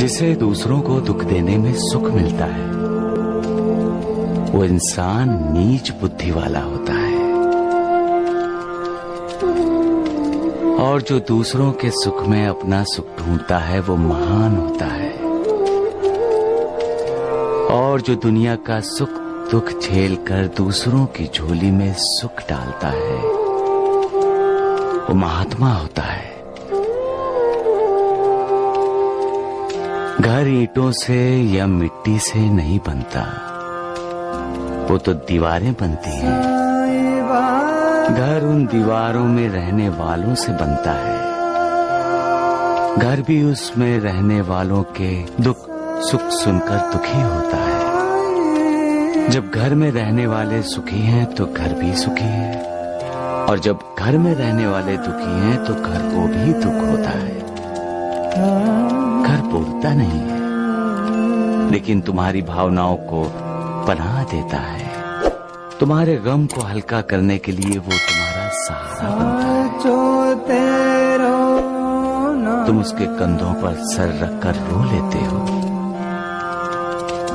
जिसे दूसरों को दुख देने में सुख मिलता है वो इंसान नीच बुद्धि वाला होता है, और जो दूसरों के सुख में अपना सुख ढूंढता है वो महान होता है, और जो दुनिया का सुख दुख झेल कर दूसरों की झोली में सुख डालता है वो महात्मा होता है। घर ईंटों से या मिट्टी से नहीं बनता, वो तो दीवारें बनती हैं। घर उन दीवारों में रहने वालों से बनता है। घर भी उसमें रहने वालों के दुख सुख सुनकर दुखी होता है। जब घर में रहने वाले सुखी हैं तो घर भी सुखी है, और जब घर में रहने वाले दुखी हैं तो घर को भी दुख होता है। घर बोलता नहीं है, लेकिन तुम्हारी भावनाओं को पनाह देता है। तुम्हारे गम को हल्का करने के लिए वो तुम्हारा सहारा बनता है। तुम उसके कंधों पर सर रखकर रो लेते हो।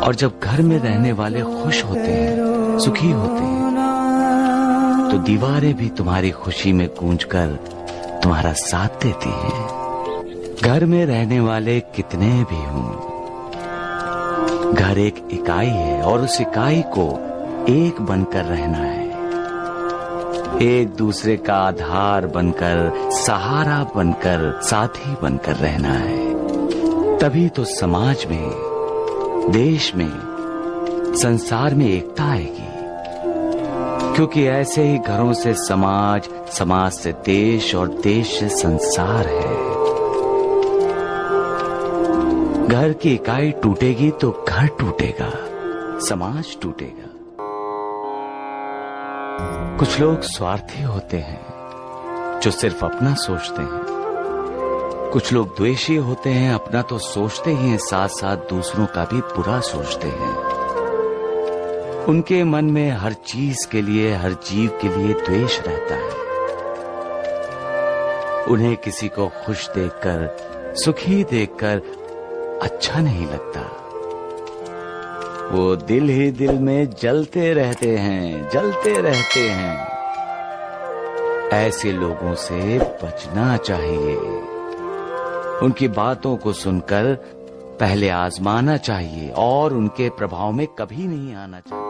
और जब घर में रहने वाले खुश होते हैं, सुखी होते हैं, तो दीवारें भी तुम्हारी खुशी में गूंजकर तुम्हारा साथ देती हैं। घर में रहने वाले कितने भी हों, घर एक इकाई है, और उस इकाई को एक बनकर रहना है। एक दूसरे का आधार बनकर, सहारा बनकर, साथी बनकर रहना है। तभी तो समाज में, देश में, संसार में एकता आएगी। क्योंकि ऐसे ही घरों से समाज, समाज से देश, और देश से संसार है। घर की इकाई टूटेगी तो घर टूटेगा, समाज टूटेगा। कुछ लोग स्वार्थी होते हैं जो सिर्फ अपना सोचते हैं। कुछ लोग द्वेषी होते हैं, अपना तो सोचते ही हैं, साथ साथ दूसरों का भी बुरा सोचते हैं। उनके मन में हर चीज के लिए, हर जीव के लिए द्वेष रहता है। उन्हें किसी को खुश देखकर, सुखी देखकर अच्छा नहीं लगता। वो दिल ही दिल में जलते रहते हैं, जलते रहते हैं। ऐसे लोगों से बचना चाहिए। उनकी बातों को सुनकर पहले आजमाना चाहिए, और उनके प्रभाव में कभी नहीं आना चाहिए।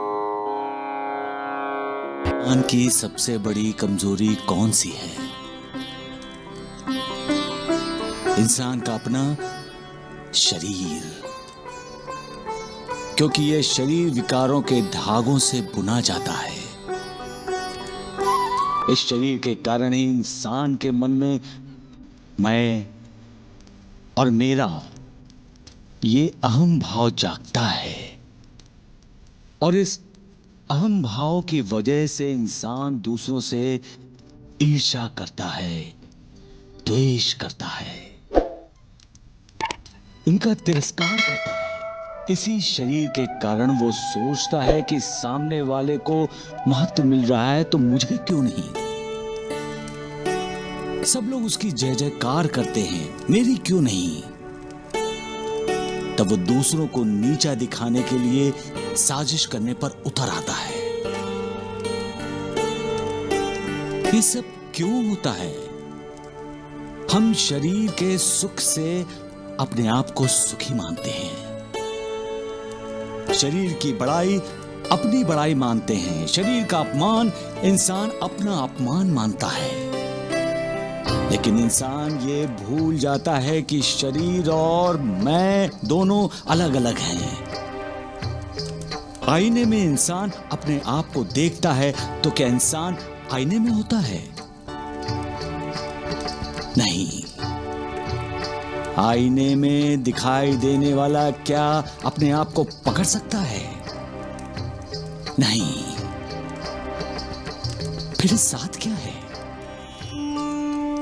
इंसान की सबसे बड़ी कमजोरी कौन सी है? इंसान का अपना शरीर, क्योंकि यह शरीर विकारों के धागों से बुना जाता है। इस शरीर के कारण ही इंसान के मन में मैं और मेरा ये अहम भाव जागता है, और इस अहम भाव की वजह से इंसान दूसरों से ईर्ष्या करता है, द्वेष करता है, इनका तिरस्कार करता है। इसी शरीर के कारण वो सोचता है कि सामने वाले को महत्व मिल रहा है तो मुझे क्यों नहीं। सब लोग उसकी जय जयकार करते हैं, मेरी क्यों नहीं। तब वो दूसरों को नीचा दिखाने के लिए साजिश करने पर उतर आता है। ये सब क्यों होता है? हम शरीर के सुख से अपने आप को सुखी मानते हैं। शरीर की बड़ाई अपनी बड़ाई मानते हैं। शरीर का अपमान इंसान अपना अपमान मानता है। लेकिन इंसान ये भूल जाता है कि शरीर और मैं दोनों अलग अलग हैं। आईने में इंसान अपने आप को देखता है तो क्या इंसान आईने में होता है? नहीं। आईने में दिखाई देने वाला क्या अपने आप को पकड़ सकता है? नहीं। फिर साथ क्या है?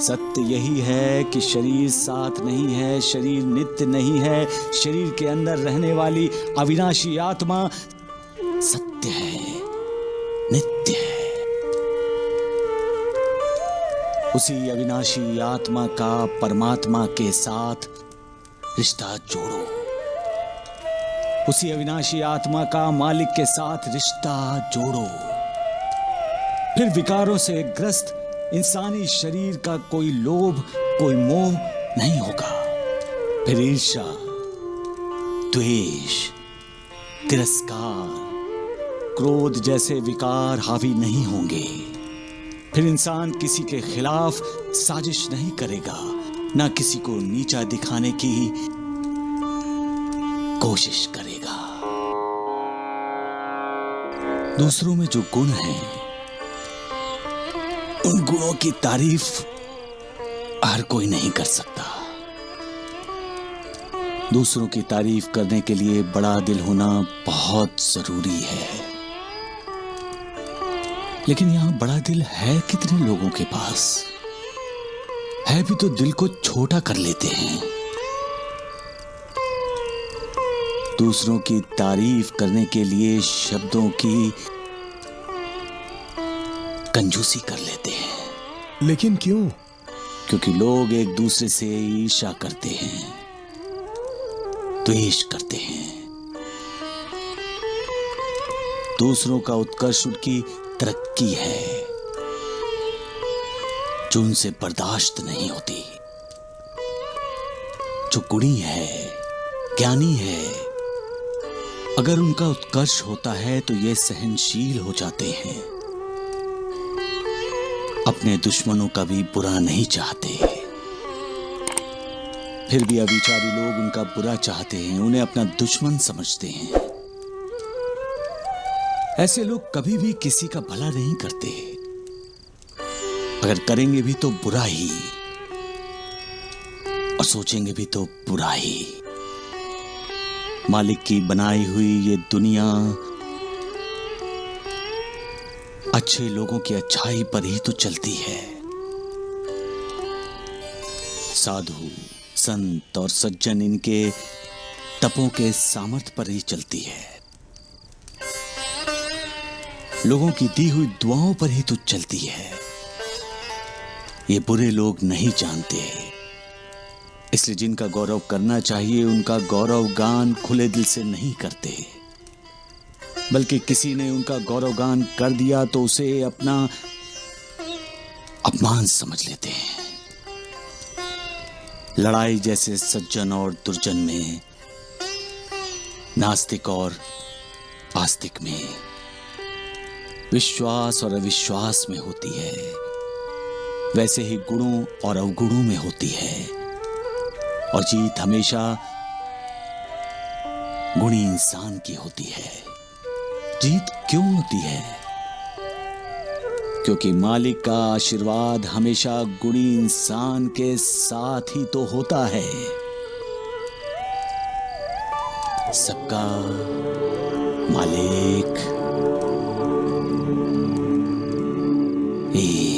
सत्य यही है कि शरीर साथ नहीं है, शरीर नित्य नहीं है। शरीर के अंदर रहने वाली अविनाशी आत्मा सत्य है, नित्य है। उसी अविनाशी आत्मा का परमात्मा के साथ रिश्ता जोड़ो। उसी अविनाशी आत्मा का मालिक के साथ रिश्ता जोड़ो। फिर विकारों से ग्रस्त इंसानी शरीर का कोई लोभ, कोई मोह नहीं होगा। फिर ईर्ष्या, द्वेष, तिरस्कार, क्रोध जैसे विकार हावी नहीं होंगे। फिर इंसान किसी के खिलाफ साजिश नहीं करेगा, ना किसी को नीचा दिखाने की कोशिश करेगा। दूसरों में जो गुण हैं, उन गुणों की तारीफ हर कोई नहीं कर सकता। दूसरों की तारीफ करने के लिए बड़ा दिल होना बहुत जरूरी है। लेकिन यहां बड़ा दिल है कितने लोगों के पास? है भी तो दिल को छोटा कर लेते हैं। दूसरों की तारीफ करने के लिए शब्दों की कंजूसी कर लेते हैं। लेकिन क्यों? क्योंकि लोग एक दूसरे से ईर्ष्या करते हैं, द्वेष करते हैं। दूसरों का उत्कर्ष उनकी तरक्की है जो उनसे बर्दाश्त नहीं होती। जो गुणी है, ज्ञानी है, अगर उनका उत्कर्ष होता है तो ये सहनशील हो जाते हैं। अपने दुश्मनों का भी बुरा नहीं चाहते। फिर भी अविचारी लोग उनका बुरा चाहते हैं, उन्हें अपना दुश्मन समझते हैं। ऐसे लोग कभी भी किसी का भला नहीं करते। अगर करेंगे भी तो बुरा ही, और सोचेंगे भी तो बुरा ही। मालिक की बनाई हुई ये दुनिया अच्छे लोगों की अच्छाई पर ही तो चलती है। साधु, संत और सज्जन इनके तपों के सामर्थ्य पर ही चलती है। लोगों की दी हुई दुआओं पर ही तो चलती है। ये बुरे लोग नहीं जानते, इसलिए जिनका गौरव करना चाहिए उनका गौरव गान खुले दिल से नहीं करते, बल्कि किसी ने उनका गौरव गान कर दिया तो उसे अपना अपमान समझ लेते हैं। लड़ाई जैसे सज्जन और दुर्जन में, नास्तिक और आस्तिक में, विश्वास और अविश्वास में होती है, वैसे ही गुणों और अवगुणों में होती है। और जीत हमेशा गुणी इंसान की होती है। जीत क्यों होती है? क्योंकि मालिक का आशीर्वाद हमेशा गुणी इंसान के साथ ही तो होता है। सबका मालिक एक